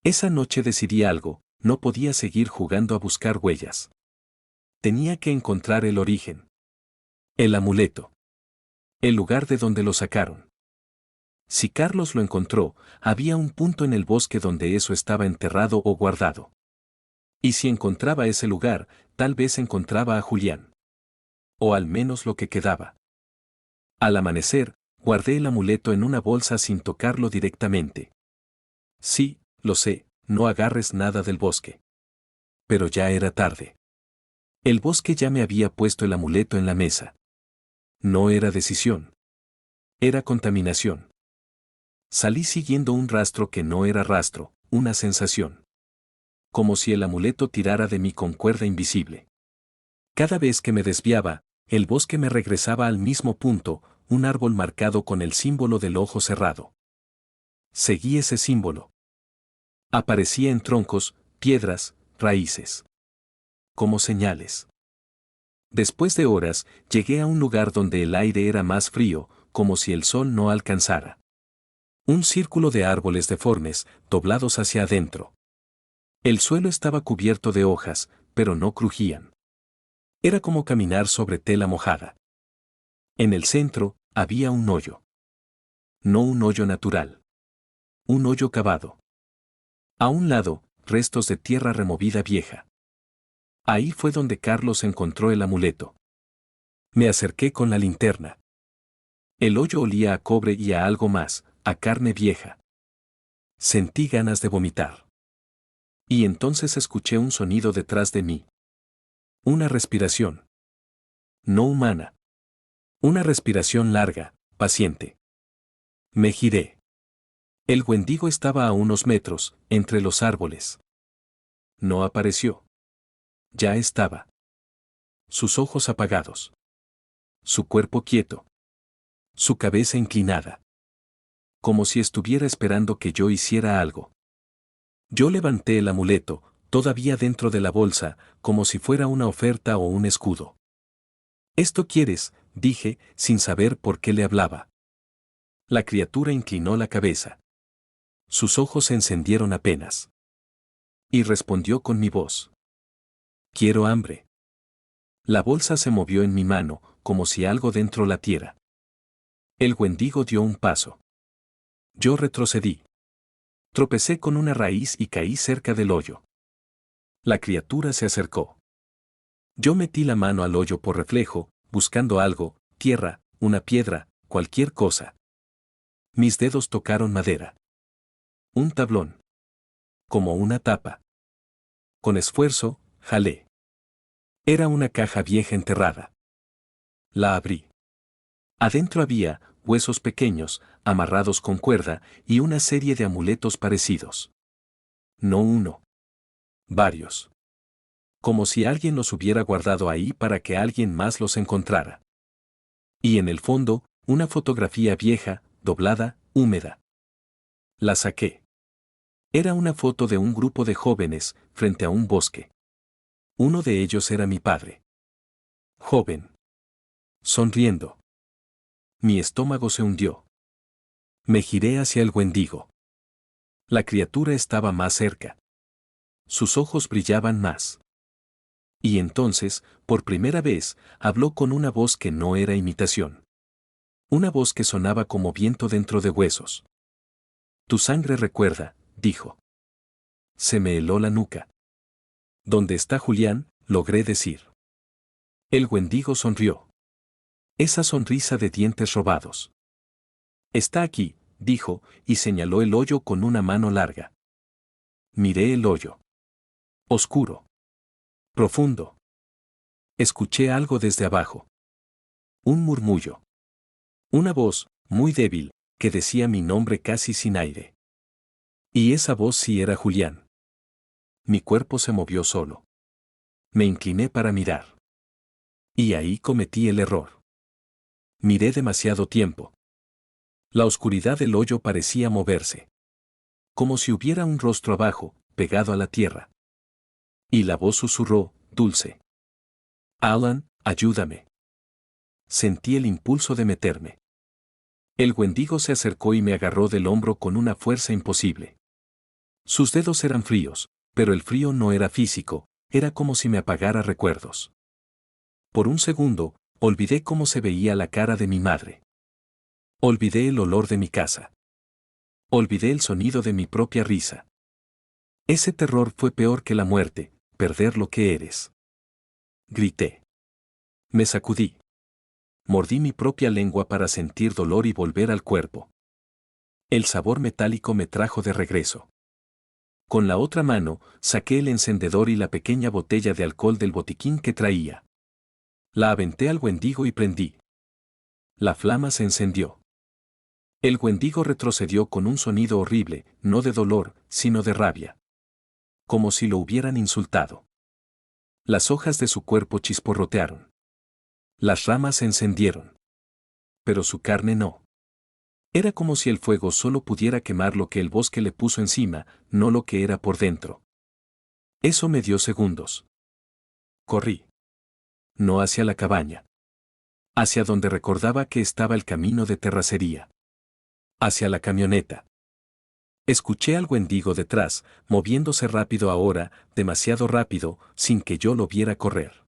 Esa noche decidí algo, no podía seguir jugando a buscar huellas. Tenía que encontrar el origen. El amuleto. El lugar de donde lo sacaron. Si Carlos lo encontró, había un punto en el bosque donde eso estaba enterrado o guardado. Y si encontraba ese lugar, tal vez encontraba a Julián. O al menos lo que quedaba. Al amanecer, guardé el amuleto en una bolsa sin tocarlo directamente. Sí, lo sé, no agarres nada del bosque. Pero ya era tarde. El bosque ya me había puesto el amuleto en la mesa. No era decisión. Era contaminación. Salí siguiendo un rastro que no era rastro, una sensación. Como si el amuleto tirara de mí con cuerda invisible. Cada vez que me desviaba, el bosque me regresaba al mismo punto, un árbol marcado con el símbolo del ojo cerrado. Seguí ese símbolo. Aparecía en troncos, piedras, raíces. Como señales. Después de horas, llegué a un lugar donde el aire era más frío, como si el sol no alcanzara. Un círculo de árboles deformes, doblados hacia adentro. El suelo estaba cubierto de hojas, pero no crujían. Era como caminar sobre tela mojada. En el centro, había un hoyo. No un hoyo natural. Un hoyo cavado. A un lado, restos de tierra removida vieja. Ahí fue donde Carlos encontró el amuleto. Me acerqué con la linterna. El hoyo olía a cobre y a algo más, a carne vieja. Sentí ganas de vomitar. Y entonces escuché un sonido detrás de mí. Una respiración. No humana. Una respiración larga, paciente. Me giré. El Wendigo estaba a unos metros, entre los árboles. No apareció. Ya estaba. Sus ojos apagados. Su cuerpo quieto. Su cabeza inclinada. Como si estuviera esperando que yo hiciera algo. Yo levanté el amuleto, todavía dentro de la bolsa, como si fuera una oferta o un escudo. «¿Esto quieres?», dije, sin saber por qué le hablaba. La criatura inclinó la cabeza. Sus ojos se encendieron apenas. Y respondió con mi voz. «Quiero hambre». La bolsa se movió en mi mano, como si algo dentro latiera. El Wendigo dio un paso. Yo retrocedí. Tropecé con una raíz y caí cerca del hoyo. La criatura se acercó. Yo metí la mano al hoyo por reflejo, buscando algo, tierra, una piedra, cualquier cosa. Mis dedos tocaron madera. Un tablón. Como una tapa. Con esfuerzo, jalé. Era una caja vieja enterrada. La abrí. Adentro había huesos pequeños, amarrados con cuerda, y una serie de amuletos parecidos. No uno. Varios. Como si alguien los hubiera guardado ahí para que alguien más los encontrara. Y en el fondo, una fotografía vieja, doblada, húmeda. La saqué. Era una foto de un grupo de jóvenes, frente a un bosque. Uno de ellos era mi padre. Joven. Sonriendo. Mi estómago se hundió. Me giré hacia el Wendigo. La criatura estaba más cerca. Sus ojos brillaban más. Y entonces, por primera vez, habló con una voz que no era imitación. Una voz que sonaba como viento dentro de huesos. Tu sangre recuerda, dijo. Se me heló la nuca. ¿Dónde está Julián?, logré decir. El Wendigo sonrió. Esa sonrisa de dientes robados. Está aquí, dijo, y señaló el hoyo con una mano larga. Miré el hoyo. Oscuro. Profundo. Escuché algo desde abajo. Un murmullo. Una voz, muy débil, que decía mi nombre casi sin aire. Y esa voz sí era Julián. Mi cuerpo se movió solo. Me incliné para mirar. Y ahí cometí el error. Miré demasiado tiempo. La oscuridad del hoyo parecía moverse. Como si hubiera un rostro abajo, pegado a la tierra. Y la voz susurró, dulce. Alan, ayúdame. Sentí el impulso de meterme. El Wendigo se acercó y me agarró del hombro con una fuerza imposible. Sus dedos eran fríos, pero el frío no era físico, era como si me apagara recuerdos. Por un segundo, olvidé cómo se veía la cara de mi madre. Olvidé el olor de mi casa. Olvidé el sonido de mi propia risa. Ese terror fue peor que la muerte, perder lo que eres. Grité. Me sacudí. Mordí mi propia lengua para sentir dolor y volver al cuerpo. El sabor metálico me trajo de regreso. Con la otra mano, saqué el encendedor y la pequeña botella de alcohol del botiquín que traía. La aventé al Wendigo y prendí. La flama se encendió. El Wendigo retrocedió con un sonido horrible, no de dolor, sino de rabia. Como si lo hubieran insultado. Las hojas de su cuerpo chisporrotearon. Las ramas se encendieron. pero su carne no. Era como si el fuego solo pudiera quemar lo que el bosque le puso encima, no lo que era por dentro. Eso me dio segundos. Corrí. No hacia la cabaña. Hacia donde recordaba que estaba el camino de terracería. Hacia la camioneta. Escuché al Wendigo detrás, moviéndose rápido ahora, demasiado rápido, sin que yo lo viera correr.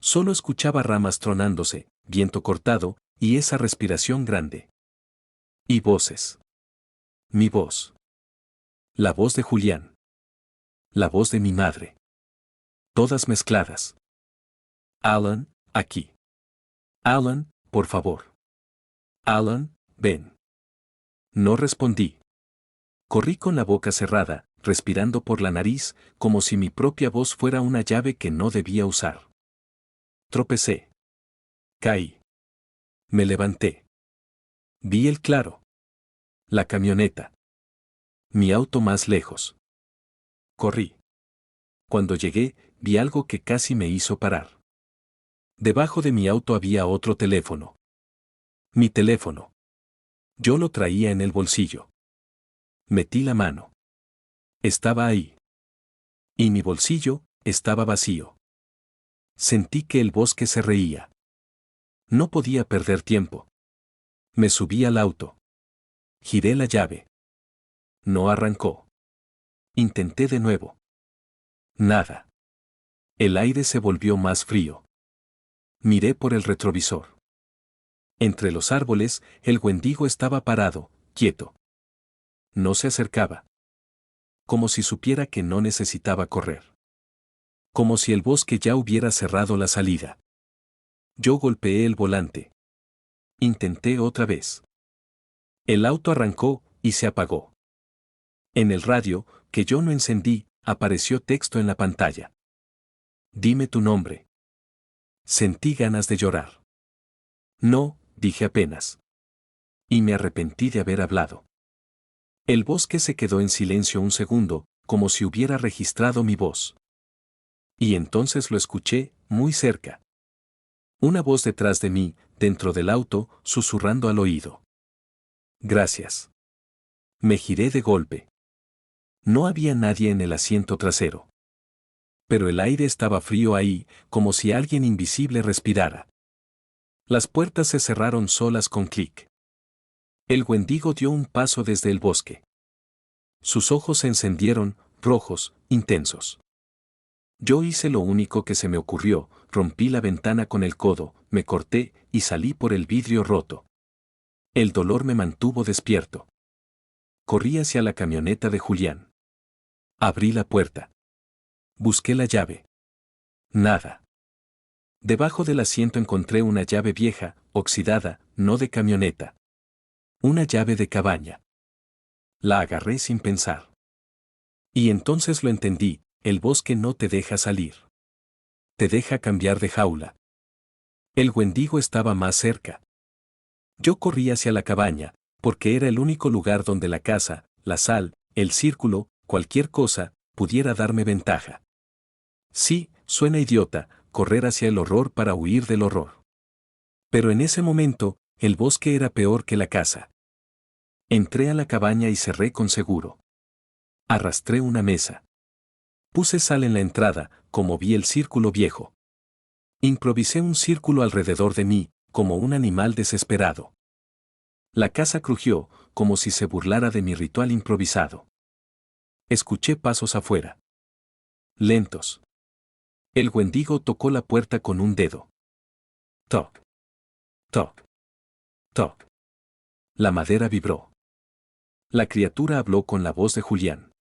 Solo escuchaba ramas tronándose, viento cortado, y esa respiración grande. Y voces. Mi voz. La voz de Julián. La voz de mi madre. Todas mezcladas. Alan, aquí. Alan, por favor. Alan, ven. No respondí. Corrí con la boca cerrada, respirando por la nariz, como si mi propia voz fuera una llave que no debía usar. Tropecé. Caí. Me levanté. Vi el claro. La camioneta. Mi auto más lejos. Corrí. Cuando llegué, vi algo que casi me hizo parar. Debajo de mi auto había otro teléfono. Mi teléfono. Yo lo traía en el bolsillo. Metí la mano. Estaba ahí. Y mi bolsillo estaba vacío. Sentí que el bosque se reía. No podía perder tiempo. Me subí al auto. Giré la llave. No arrancó. Intenté de nuevo. Nada. El aire se volvió más frío. Miré por el retrovisor. Entre los árboles, el Wendigo estaba parado, quieto. No se acercaba. Como si supiera que no necesitaba correr. Como si el bosque ya hubiera cerrado la salida. Yo golpeé el volante. Intenté otra vez. El auto arrancó y se apagó. En el radio, que yo no encendí, apareció texto en la pantalla. Dime tu nombre. Sentí ganas de llorar. No, dije apenas. Y me arrepentí de haber hablado. El bosque se quedó en silencio un segundo, como si hubiera registrado mi voz. Y entonces lo escuché, muy cerca. Una voz detrás de mí, dentro del auto, susurrando al oído. Gracias. Me giré de golpe. No había nadie en el asiento trasero. Pero el aire estaba frío ahí, como si alguien invisible respirara. Las puertas se cerraron solas con clic. El Wendigo dio un paso desde el bosque. Sus ojos se encendieron, rojos, intensos. Yo hice lo único que se me ocurrió, rompí la ventana con el codo, me corté y salí por el vidrio roto. El dolor me mantuvo despierto. Corrí hacia la camioneta de Julián. Abrí la puerta. Busqué la llave. Nada. Debajo del asiento encontré una llave vieja, oxidada, no de camioneta. Una llave de cabaña. La agarré sin pensar. Y entonces lo entendí, el bosque no te deja salir. Te deja cambiar de jaula. El Wendigo estaba más cerca. Yo corrí hacia la cabaña, porque era el único lugar donde la casa, la sal, el círculo, cualquier cosa, pudiera darme ventaja. Sí, suena idiota, correr hacia el horror para huir del horror. Pero en ese momento, el bosque era peor que la casa. Entré a la cabaña y cerré con seguro. Arrastré una mesa. Puse sal en la entrada, como vi el círculo viejo. Improvisé un círculo alrededor de mí, como un animal desesperado. La casa crujió, como si se burlara de mi ritual improvisado. Escuché pasos afuera. Lentos. El Wendigo tocó la puerta con un dedo. Toc. Toc. Toc. La madera vibró. La criatura habló con la voz de Julián.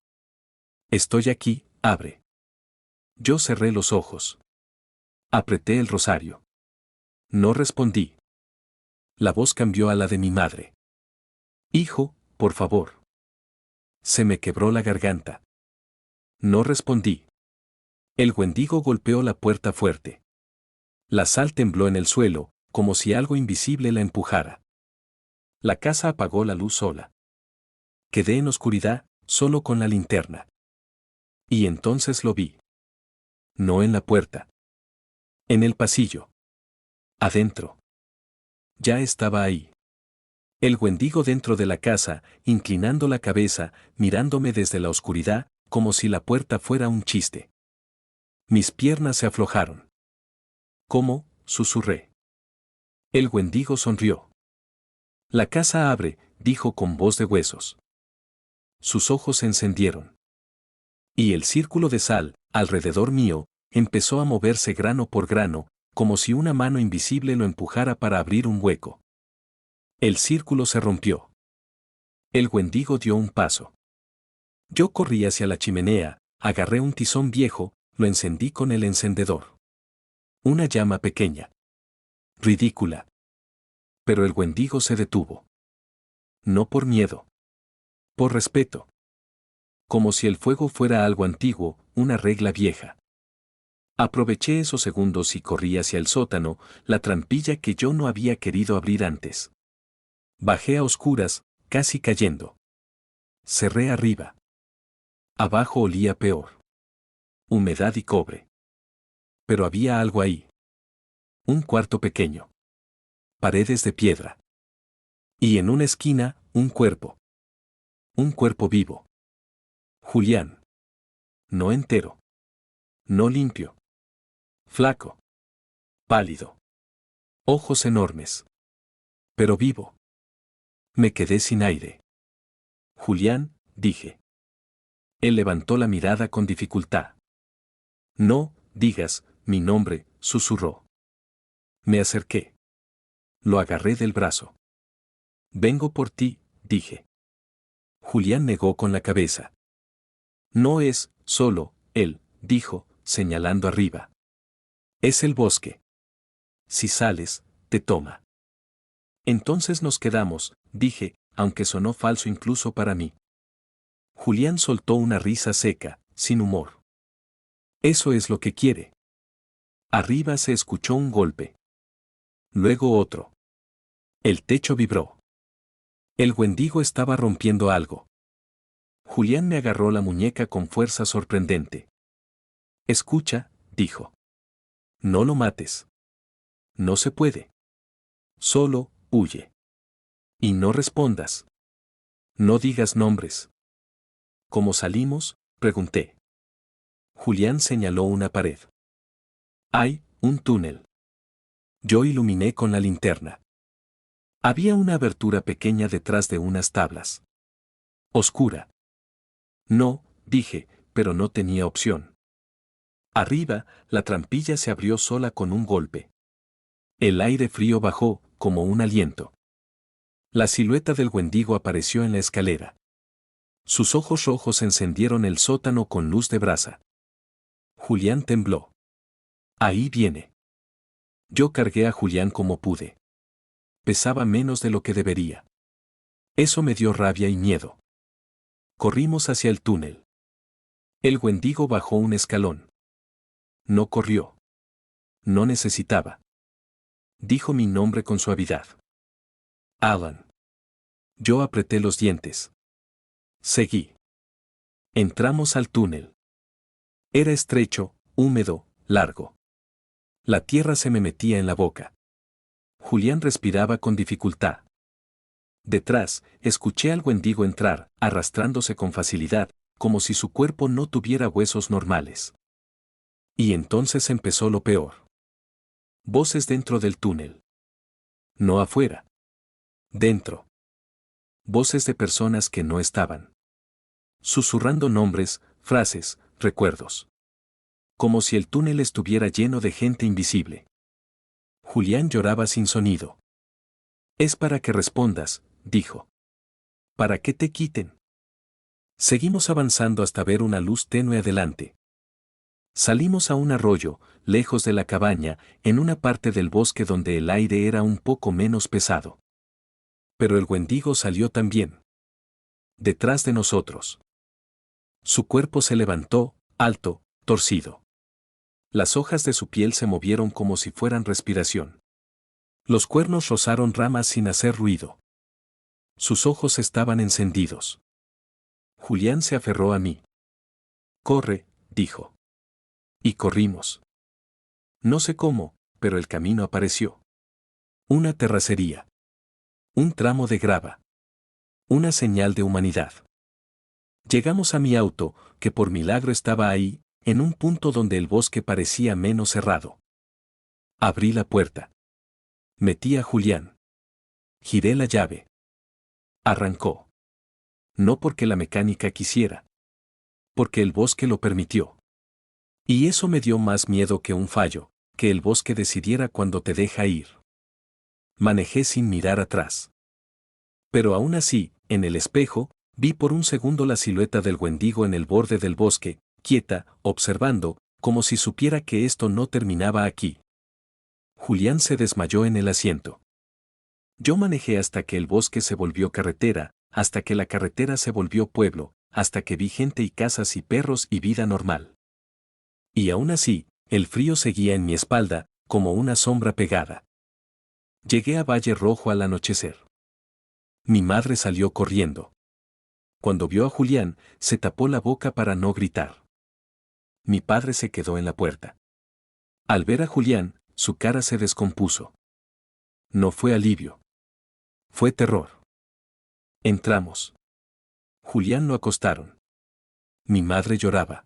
Estoy aquí, abre. Yo cerré los ojos. Apreté el rosario. No respondí. La voz cambió a la de mi madre. Hijo, por favor. Se me quebró la garganta. No respondí. El Wendigo golpeó la puerta fuerte. La sal tembló en el suelo, como si algo invisible la empujara. La casa apagó la luz sola. Quedé en oscuridad, solo con la linterna. Y entonces lo vi. No en la puerta. En el pasillo. Adentro. Ya estaba ahí. El Wendigo dentro de la casa, inclinando la cabeza, mirándome desde la oscuridad, como si la puerta fuera un chiste. Mis piernas se aflojaron. ¿Cómo? Susurré. El Wendigo sonrió. La casa abre, dijo con voz de huesos. Sus ojos se encendieron. Y el círculo de sal, alrededor mío, empezó a moverse grano por grano, como si una mano invisible lo empujara para abrir un hueco. El círculo se rompió. El Wendigo dio un paso. Yo corrí hacia la chimenea, agarré un tizón viejo, lo encendí con el encendedor. Una llama pequeña. Ridícula. Pero el Wendigo se detuvo. No por miedo. Por respeto. Como si el fuego fuera algo antiguo, una regla vieja. Aproveché esos segundos y corrí hacia el sótano, la trampilla que yo no había querido abrir antes. Bajé a oscuras, casi cayendo. Cerré arriba. Abajo olía peor. Humedad y cobre. Pero había algo ahí. Un cuarto pequeño. Paredes de piedra. Y en una esquina, un cuerpo. Un cuerpo vivo. Julián. No entero. No limpio. Flaco. Pálido. Ojos enormes. Pero vivo. Me quedé sin aire. Julián, dije. Él levantó la mirada con dificultad. No, digas, mi nombre, susurró. Me acerqué. Lo agarré del brazo. Vengo por ti, dije. Julián negó con la cabeza. No es, solo, él, dijo, señalando arriba. Es el bosque. Si sales, te toma. Entonces nos quedamos, dije, aunque sonó falso incluso para mí. Julián soltó una risa seca, sin humor. Eso es lo que quiere. Arriba se escuchó un golpe. Luego otro. El techo vibró. El Wendigo estaba rompiendo algo. Julián me agarró la muñeca con fuerza sorprendente. Escucha, dijo. No lo mates. No se puede. Solo, huye. Y no respondas. No digas nombres. ¿Cómo salimos? Pregunté. Julián señaló una pared. Hay, un túnel. Yo iluminé con la linterna. Había una abertura pequeña detrás de unas tablas. Oscura. No, dije, pero no tenía opción. Arriba, la trampilla se abrió sola con un golpe. El aire frío bajó, como un aliento. La silueta del Wendigo apareció en la escalera. Sus ojos rojos encendieron el sótano con luz de brasa. Julián tembló. Ahí viene. Yo cargué a Julián como pude. Pesaba menos de lo que debería. Eso me dio rabia y miedo. Corrimos hacia el túnel. El Wendigo bajó un escalón. No corrió. No necesitaba. Dijo mi nombre con suavidad. Alan. Yo apreté los dientes. Seguí. Entramos al túnel. Era estrecho, húmedo, largo. La tierra se me metía en la boca. Julián respiraba con dificultad. Detrás, escuché al Wendigo entrar, arrastrándose con facilidad, como si su cuerpo no tuviera huesos normales. Y entonces empezó lo peor. Voces dentro del túnel. No afuera. Dentro. Voces de personas que no estaban. Susurrando nombres, frases, recuerdos. Como si el túnel estuviera lleno de gente invisible. Julián lloraba sin sonido. Es para que respondas, dijo. Para que te quiten. Seguimos avanzando hasta ver una luz tenue adelante. Salimos a un arroyo, lejos de la cabaña, en una parte del bosque donde el aire era un poco menos pesado. Pero el Wendigo salió también. Detrás de nosotros. Su cuerpo se levantó, alto, torcido. Las hojas de su piel se movieron como si fueran respiración. Los cuernos rozaron ramas sin hacer ruido. Sus ojos estaban encendidos. Julián se aferró a mí. Corre, dijo. Y corrimos. No sé cómo, pero el camino apareció. Una terracería. Un tramo de grava. Una señal de humanidad. Llegamos a mi auto, que por milagro estaba ahí, en un punto donde el bosque parecía menos cerrado. Abrí la puerta. Metí a Julián. Giré la llave. Arrancó. No porque la mecánica quisiera. Porque el bosque lo permitió. Y eso me dio más miedo que un fallo, que el bosque decidiera cuando te deja ir. Manejé sin mirar atrás. Pero aún así, en el espejo, vi por un segundo la silueta del Wendigo en el borde del bosque, quieta, observando, como si supiera que esto no terminaba aquí. Julián se desmayó en el asiento. Yo manejé hasta que el bosque se volvió carretera, hasta que la carretera se volvió pueblo, hasta que vi gente y casas y perros y vida normal. Y aún así, el frío seguía en mi espalda, como una sombra pegada. Llegué a Valle Rojo al anochecer. Mi madre salió corriendo. Cuando vio a Julián, se tapó la boca para no gritar. Mi padre se quedó en la puerta. Al ver a Julián, su cara se descompuso. No fue alivio. Fue terror. Entramos. Julián lo acostaron. Mi madre lloraba.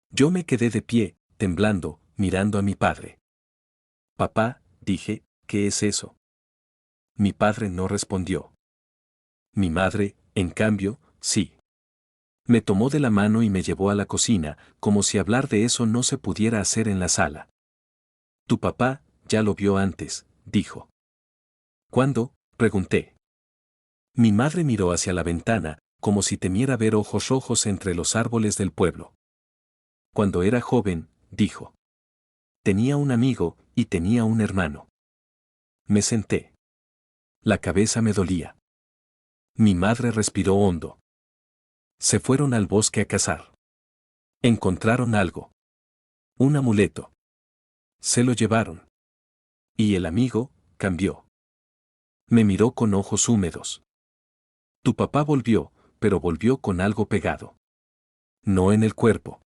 Yo me quedé de pie, temblando, mirando a mi padre. Papá, dije, ¿qué es eso? Mi padre no respondió. Mi madre, en cambio, sí. Me tomó de la mano y me llevó a la cocina, como si hablar de eso no se pudiera hacer en la sala. Tu papá, ya lo vio antes, dijo. ¿Cuándo? Pregunté. Mi madre miró hacia la ventana, como si temiera ver ojos rojos entre los árboles del pueblo. Cuando era joven, dijo. Tenía un amigo, y tenía un hermano. Me senté. La cabeza me dolía. Mi madre respiró hondo. Se fueron al bosque a cazar. Encontraron algo. Un amuleto. Se lo llevaron. Y el amigo, cambió. Me miró con ojos húmedos. Tu papá volvió, pero volvió con algo pegado. No en el cuerpo.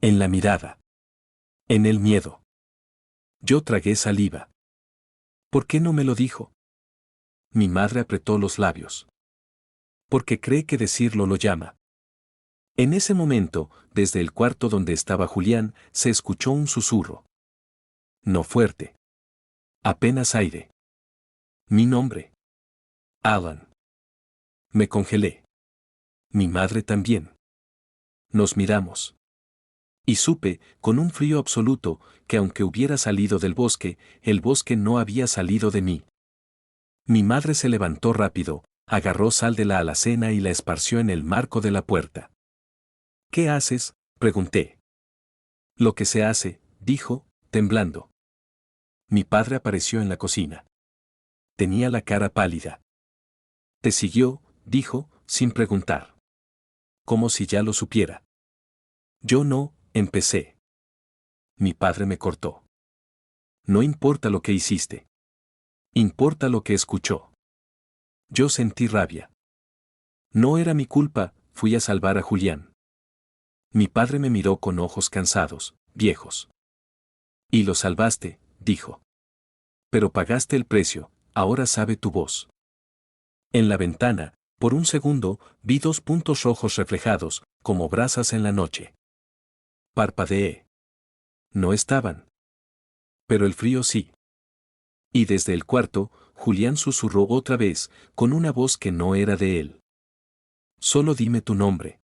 En la mirada. En el miedo. Yo tragué saliva. ¿Por qué no me lo dijo? Mi madre apretó los labios. Porque cree que decirlo lo llama. En ese momento, desde el cuarto donde estaba Julián, se escuchó un susurro. No fuerte. Apenas aire. Mi nombre. Alan. Me congelé. Mi madre también. Nos miramos. Y supe, con un frío absoluto, que aunque hubiera salido del bosque, el bosque no había salido de mí. Mi madre se levantó rápido, agarró sal de la alacena y la esparció en el marco de la puerta. ¿Qué haces? Pregunté. Lo que se hace, dijo, temblando. Mi padre apareció en la cocina. Tenía la cara pálida. Te siguió, dijo, sin preguntar. Como si ya lo supiera. Yo no, empecé. Mi padre me cortó. No importa lo que hiciste. Importa lo que escuchó. Yo sentí rabia. No era mi culpa, fui a salvar a Julián. Mi padre me miró con ojos cansados, viejos. Y lo salvaste, dijo. Pero pagaste el precio, ahora sabe tu voz. En la ventana, por un segundo, vi dos puntos rojos reflejados, como brasas en la noche. Parpadeé. No estaban. Pero el frío sí. Y desde el cuarto, Julián susurró otra vez, con una voz que no era de él. Solo dime tu nombre.